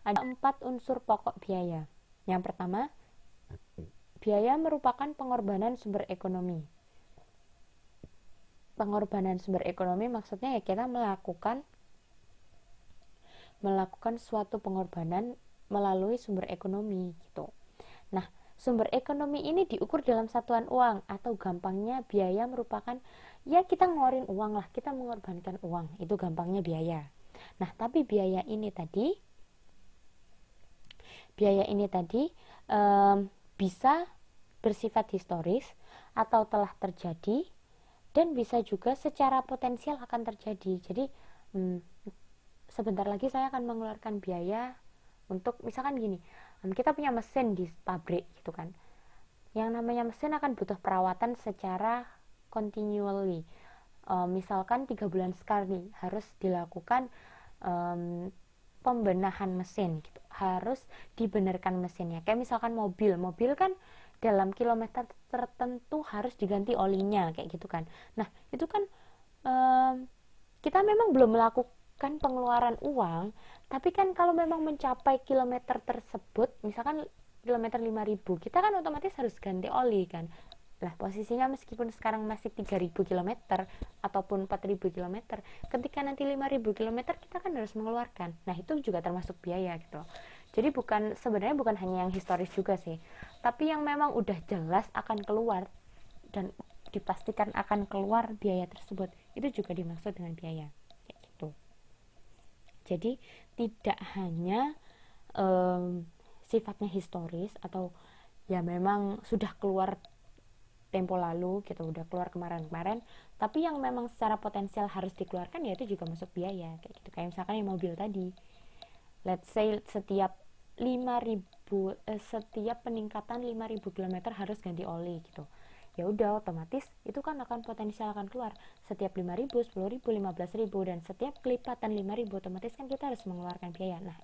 Ada 4 unsur pokok biaya. Yang pertama, biaya merupakan pengorbanan sumber ekonomi. Pengorbanan sumber ekonomi maksudnya ya kita melakukan suatu pengorbanan melalui sumber ekonomi gitu. Nah, sumber ekonomi ini diukur dalam satuan uang, atau gampangnya biaya merupakan ya kita ngeluarin uang lah, kita mengorbankan uang, itu gampangnya biaya. Nah, tapi biaya ini tadi bisa bersifat historis atau telah terjadi, dan bisa juga secara potensial akan terjadi. Jadi sebentar lagi saya akan mengeluarkan biaya untuk misalkan gini, kita punya mesin di pabrik gitu kan, yang namanya mesin akan butuh perawatan secara continually. Misalkan 3 bulan sekali harus dilakukan pembenahan mesin gitu, harus dibenarkan mesinnya. Kayak misalkan mobil kan dalam kilometer tertentu harus diganti olinya kayak gitu kan. Nah itu kan kita memang belum melakukan pengeluaran uang, tapi kan kalau memang mencapai kilometer tersebut, misalkan kilometer 5.000, kita kan otomatis harus ganti oli kan. Lah posisinya meskipun sekarang masih 3.000 km ataupun 4.000 km, ketika nanti 5.000 km kita kan harus mengeluarkan. Nah itu juga termasuk biaya gitu. Jadi sebenarnya bukan hanya yang historis juga sih, tapi yang memang udah jelas akan keluar dan dipastikan akan keluar biaya tersebut, itu juga dimaksud dengan biaya kayak gitu. Jadi tidak hanya sifatnya historis atau ya memang sudah keluar tempo lalu gitu, udah keluar kemarin-kemarin, tapi yang memang secara potensial harus dikeluarkan ya itu juga masuk biaya kayak gitu. Kayak misalkan yang mobil tadi, let's say setiap 5.000 setiap peningkatan 5.000 km harus ganti oli gitu. Ya udah otomatis itu kan akan potensial akan keluar setiap 5.000, 10.000, 15.000, dan setiap kelipatan 5.000 otomatis kan kita harus mengeluarkan biaya. Nah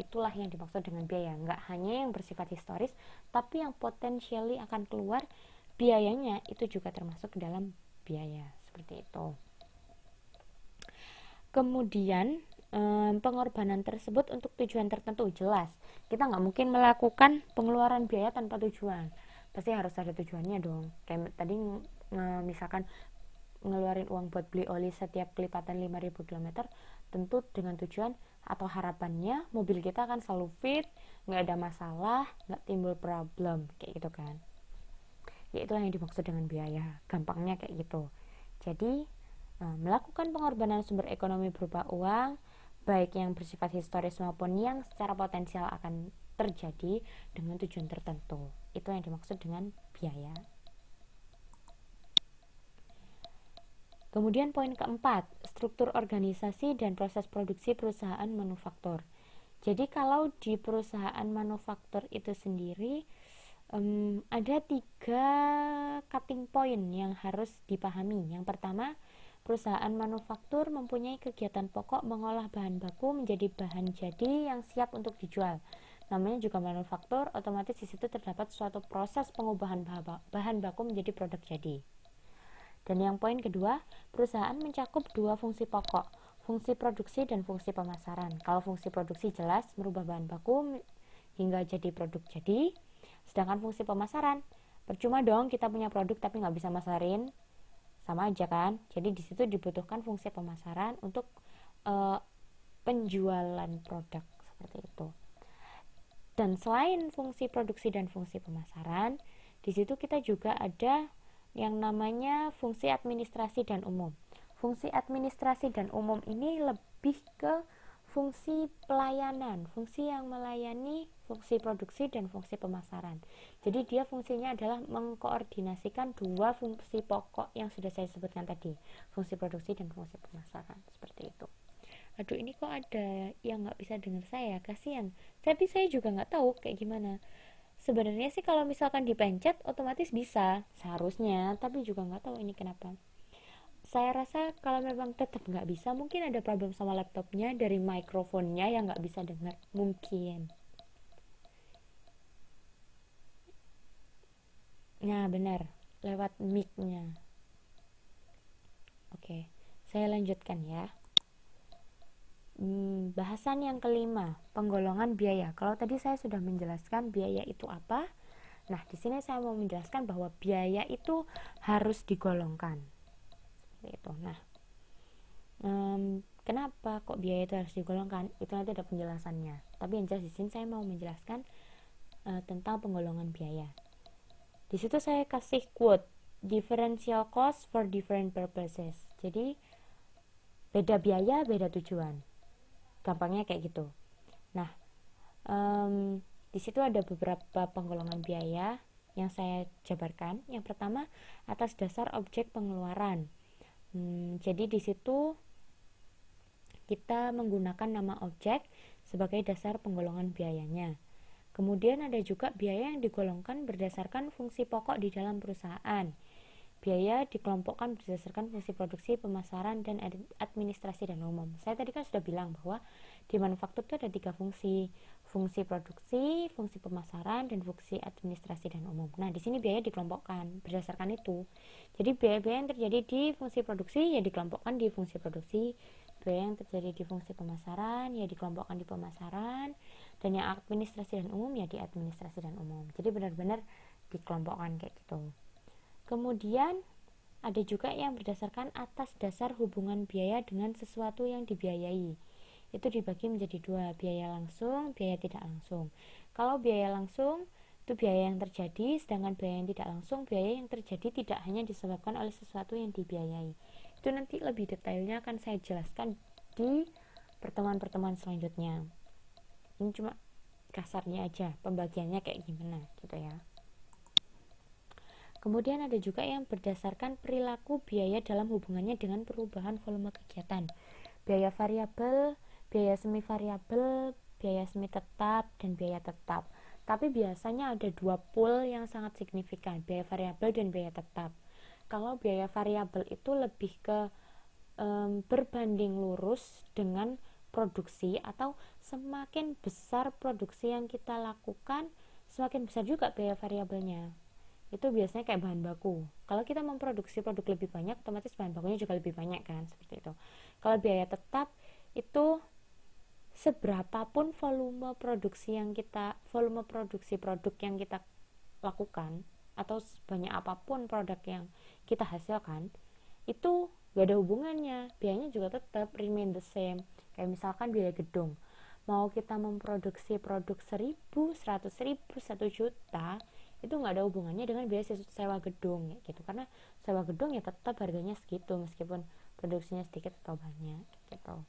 itulah yang dimaksud dengan biaya, nggak hanya yang bersifat historis, tapi yang potensially akan keluar biayanya itu juga termasuk ke dalam biaya seperti itu. Kemudian pengorbanan tersebut untuk tujuan tertentu jelas. Kita nggak mungkin melakukan pengeluaran biaya tanpa tujuan. Pasti harus ada tujuannya dong. Kayak tadi misalkan ngeluarin uang buat beli oli setiap kelipatan 5.000 km, tentu dengan tujuan atau harapannya mobil kita akan selalu fit, nggak ada masalah, nggak timbul problem kayak gitu kan. Ya itulah yang dimaksud dengan biaya, gampangnya kayak gitu. Jadi melakukan pengorbanan sumber ekonomi berupa uang, baik yang bersifat historis maupun yang secara potensial akan terjadi dengan tujuan tertentu, itu yang dimaksud dengan biaya. Kemudian poin keempat, struktur organisasi dan proses produksi perusahaan manufaktur. Jadi kalau di perusahaan manufaktur itu sendiri ada 3 cutting point yang harus dipahami. Yang pertama, perusahaan manufaktur mempunyai kegiatan pokok mengolah bahan baku menjadi bahan jadi yang siap untuk dijual. Namanya juga manufaktur, otomatis di situ terdapat suatu proses pengubahan bahan baku menjadi produk jadi. Dan yang poin kedua, perusahaan mencakup 2 fungsi pokok, fungsi produksi dan fungsi pemasaran. Kalau fungsi produksi jelas merubah bahan baku hingga jadi produk jadi. Sedangkan fungsi pemasaran, percuma dong kita punya produk tapi nggak bisa masarin, sama aja kan. Jadi di situ dibutuhkan fungsi pemasaran untuk penjualan produk seperti itu. Dan selain fungsi produksi dan fungsi pemasaran, di situ kita juga ada yang namanya fungsi administrasi dan umum. Fungsi administrasi dan umum ini lebih ke fungsi pelayanan, fungsi yang melayani fungsi produksi dan fungsi pemasaran. Jadi dia fungsinya adalah mengkoordinasikan 2 fungsi pokok yang sudah saya sebutkan tadi, fungsi produksi dan fungsi pemasaran, seperti itu. Aduh ini kok ada yang nggak bisa dengar saya, kasihan. Tapi saya juga nggak tahu kayak gimana. Sebenarnya sih kalau misalkan dipencet otomatis bisa seharusnya, tapi juga nggak tahu ini kenapa. Saya rasa kalau memang tetap nggak bisa, mungkin ada problem sama laptopnya, dari mikrofonnya yang nggak bisa dengar mungkin. Nah benar, lewat mic-nya. Oke, saya lanjutkan ya. Bahasan yang kelima, penggolongan biaya. Kalau tadi saya sudah menjelaskan biaya itu apa, nah di sini saya mau menjelaskan bahwa biaya itu harus digolongkan. Seperti itu. Nah, kenapa kok biaya itu harus digolongkan? Itu nanti ada penjelasannya. Tapi yang jelas di sini saya mau menjelaskan tentang penggolongan biaya. Di situ saya kasih quote, differential cost for different purposes. Jadi beda biaya, beda tujuan. Gampangnya kayak gitu. Nah, di situ ada beberapa penggolongan biaya yang saya jabarkan. Yang pertama, atas dasar objek pengeluaran. Jadi di situ kita menggunakan nama objek sebagai dasar penggolongan biayanya. Kemudian ada juga biaya yang digolongkan berdasarkan fungsi pokok di dalam perusahaan. Biaya dikelompokkan berdasarkan fungsi produksi, pemasaran, dan administrasi dan umum. Saya tadi kan sudah bilang bahwa di manufaktur itu ada 3 fungsi. Fungsi produksi, fungsi pemasaran, dan fungsi administrasi dan umum. Nah, di sini biaya dikelompokkan berdasarkan itu. Jadi biaya-biaya yang terjadi di fungsi produksi ya dikelompokkan di fungsi produksi. Biaya yang terjadi di fungsi pemasaran ya dikelompokkan di pemasaran. Dan yang administrasi dan umum ya di administrasi dan umum. Jadi benar-benar dikelompokkan kayak gitu. Kemudian ada juga yang berdasarkan atas dasar hubungan biaya dengan sesuatu yang dibiayai. Itu dibagi menjadi 2, biaya langsung, biaya tidak langsung. Kalau biaya langsung itu biaya yang terjadi, sedangkan biaya yang tidak langsung biaya yang terjadi tidak hanya disebabkan oleh sesuatu yang dibiayai. Itu nanti lebih detailnya akan saya jelaskan di pertemuan-pertemuan selanjutnya. Ini cuma kasarnya aja, pembagiannya kayak gimana gitu ya. Kemudian ada juga yang berdasarkan perilaku biaya dalam hubungannya dengan perubahan volume kegiatan. Biaya variabel, biaya semi variabel, biaya semi tetap, dan biaya tetap. Tapi biasanya ada 2 pool yang sangat signifikan, biaya variabel dan biaya tetap. Kalau biaya variabel itu lebih ke berbanding lurus dengan produksi, atau semakin besar produksi yang kita lakukan, semakin besar juga biaya variabelnya. Itu biasanya kayak bahan baku. Kalau kita memproduksi produk lebih banyak, otomatis bahan bakunya juga lebih banyak kan, seperti itu. Kalau biaya tetap itu seberapapun volume produksi produk yang kita lakukan, atau sebanyak apapun produk yang kita hasilkan, itu gak ada hubungannya, biayanya juga tetap remain the same. Kayak misalkan biaya gedung, mau kita memproduksi produk 1.000, 100.000, 1 juta, itu nggak ada hubungannya dengan biaya sewa gedung ya gitu, karena sewa gedung ya tetap harganya segitu meskipun produksinya sedikit atau banyak gitu.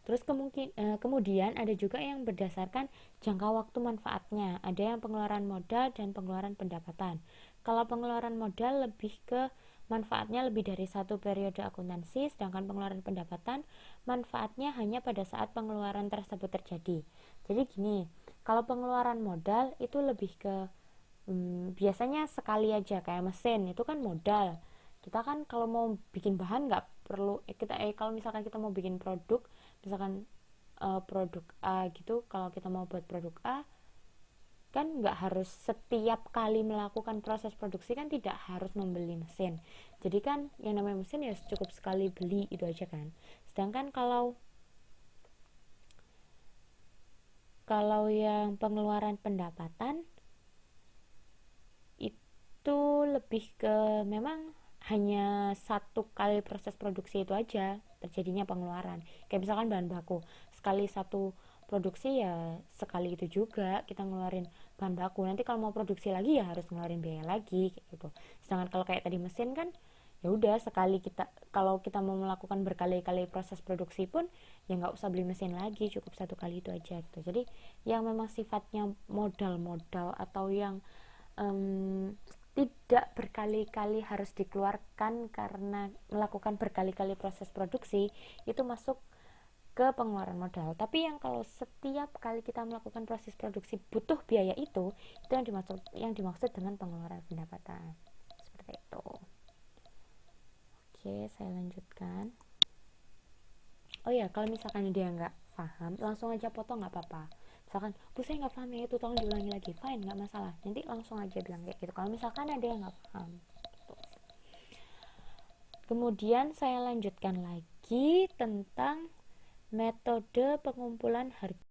Terus kemudian ada juga yang berdasarkan jangka waktu manfaatnya. Ada yang pengeluaran modal dan pengeluaran pendapatan. Kalau pengeluaran modal lebih ke manfaatnya lebih dari 1 periode akuntansi, sedangkan pengeluaran pendapatan manfaatnya hanya pada saat pengeluaran tersebut terjadi. Jadi gini, kalau pengeluaran modal itu lebih ke biasanya sekali aja, kayak mesin itu kan modal. Kita kan kalau mau bikin bahan nggak perlu kalau misalkan kita mau bikin produk, misalkan produk A gitu, kalau kita mau buat produk A kan nggak harus setiap kali melakukan proses produksi, kan tidak harus membeli mesin. Jadi kan yang namanya mesin ya cukup sekali beli itu aja kan. Sedangkan kalau yang pengeluaran pendapatan itu lebih ke memang hanya 1 kali proses produksi itu aja terjadinya pengeluaran. Kayak misalkan bahan baku, sekali 1 produksi ya sekali itu juga kita ngeluarin bahan baku. Nanti kalau mau produksi lagi ya harus ngeluarin biaya lagi kayak gitu. Sedangkan kalau kayak tadi mesin kan ya udah sekali kalau kita mau melakukan berkali-kali proses produksi pun ya nggak usah beli mesin lagi, cukup 1 kali itu aja gitu. Jadi yang memang sifatnya modal-modal atau yang tidak berkali-kali harus dikeluarkan karena melakukan berkali-kali proses produksi, itu masuk ke pengeluaran modal. Tapi yang kalau setiap kali kita melakukan proses produksi butuh biaya, itu yang dimaksud dengan pengeluaran pendapatan. Seperti itu. Oke, saya lanjutkan. Oh ya, kalau misalkan dia nggak paham, langsung aja potong, nggak apa-apa. Misalkan, bu saya nggak paham ya itu, tolong diulangi lagi, fine, nggak masalah, nanti langsung aja bilang kayak gitu kalau misalkan ada yang nggak paham gitu. Kemudian saya lanjutkan lagi tentang metode pengumpulan harga